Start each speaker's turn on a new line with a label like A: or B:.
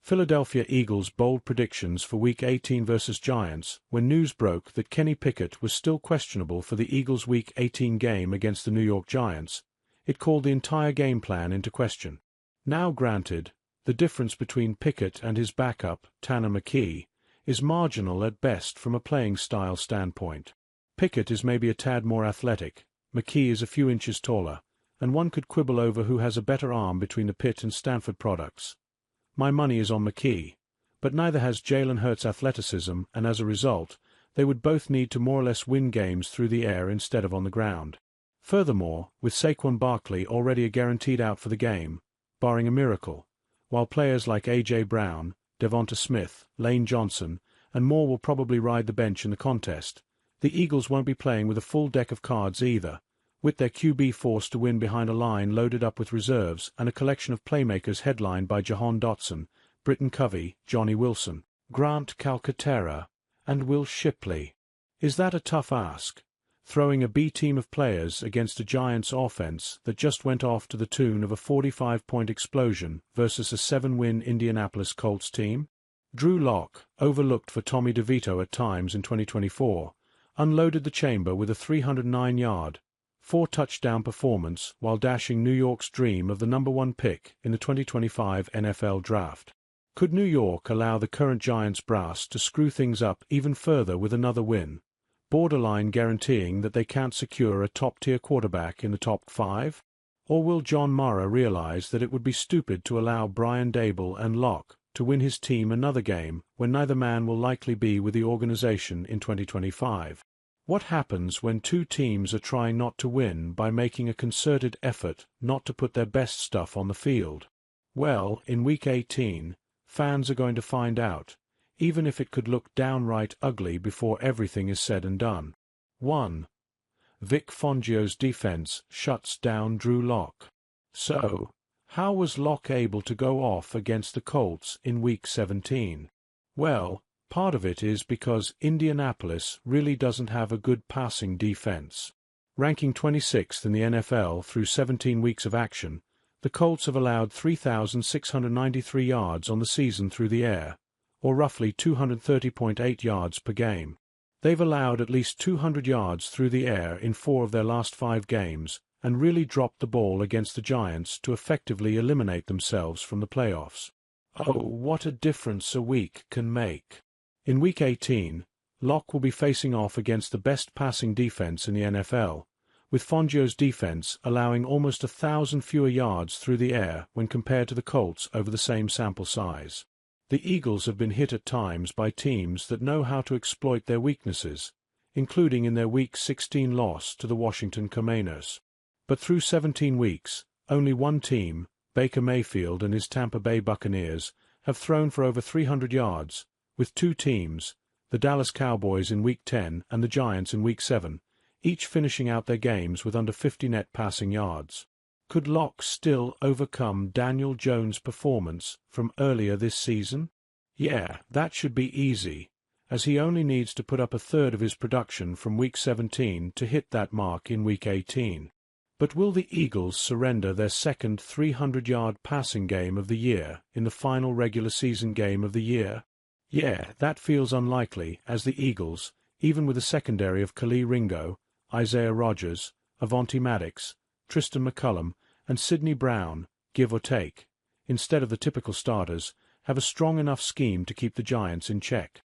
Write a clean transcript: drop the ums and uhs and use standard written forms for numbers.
A: Philadelphia Eagles' bold predictions for Week 18 versus Giants when news broke that Kenny Pickett was still questionable for the Eagles' Week 18 game against the New York Giants. It called the entire game plan into question. Now granted, the difference between Pickett and his backup, Tanner McKee, is marginal at best from a playing style standpoint. Pickett is maybe a tad more athletic, McKee is a few inches taller, and one could quibble over who has a better arm between the Pitt and Stanford products. My money is on McKee, but neither has Jalen Hurts' athleticism, and as a result, they would both need to more or less win games through the air instead of on the ground. Furthermore, with Saquon Barkley already a guaranteed out for the game, barring a miracle, while players like A.J. Brown, Devonta Smith, Lane Johnson, and more will probably ride the bench in the contest, the Eagles won't be playing with a full deck of cards either, with their QB forced to win behind a line loaded up with reserves and a collection of playmakers headlined by Jahan Dotson, Britton Covey, Johnny Wilson, Grant Calcaterra, and Will Shipley. Is that a tough ask? Throwing a B team of players against a Giants offense that just went off to the tune of a 45-point explosion versus a 7-win Indianapolis Colts team? Drew Lock, overlooked for Tommy DeVito at times in 2024, unloaded the chamber with a 309-yard, 4-touchdown performance while dashing New York's dream of the #1 pick in the 2025 NFL Draft. Could New York allow the current Giants brass to screw things up even further with another win, borderline guaranteeing that they can't secure a top-tier quarterback in the top 5? Or will John Mara realize that it would be stupid to allow Brian Daboll and Locke to win his team another game when neither man will likely be with the organization in 2025? What happens when two teams are trying not to win by making a concerted effort not to put their best stuff on the field? Well, in Week 18, fans are going to find out, even if it could look downright ugly before everything is said and done. 1. Vic Fangio's defense shuts down Drew Lock. So, how was Lock able to go off against the Colts in Week 17? Well, part of it is because Indianapolis really doesn't have a good passing defense. Ranking 26th in the NFL through 17 weeks of action, the Colts have allowed 3,693 yards on the season through the air, or roughly 230.8 yards per game. They've allowed at least 200 yards through the air in 4 of their last 5 games, and really dropped the ball against the Giants to effectively eliminate themselves from the playoffs. Oh, what a difference a week can make. In Week 18, Locke will be facing off against the best passing defense in the NFL, with Fangio's defense allowing almost 1,000 fewer yards through the air when compared to the Colts over the same sample size. The Eagles have been hit at times by teams that know how to exploit their weaknesses, including in their Week 16 loss to the Washington Commanders. But through 17 weeks, only one team, Baker Mayfield and his Tampa Bay Buccaneers, have thrown for over 300 yards, with 2 teams, the Dallas Cowboys in Week 10 and the Giants in Week 7, each finishing out their games with under 50 net passing yards. Could Locke still overcome Daniel Jones' performance from earlier this season? Yeah, that should be easy, as he only needs to put up a third of his production from Week 17 to hit that mark in Week 18. But will the Eagles surrender their second 300-yard passing game of the year in the final regular season game of the year? Yeah, that feels unlikely, as the Eagles, even with a secondary of Khalil Ringo, Isaiah Rodgers, Avonte Maddox, Tristan McCullum, and Sidney Brown, give or take, instead of the typical starters, have a strong enough scheme to keep the Giants in check.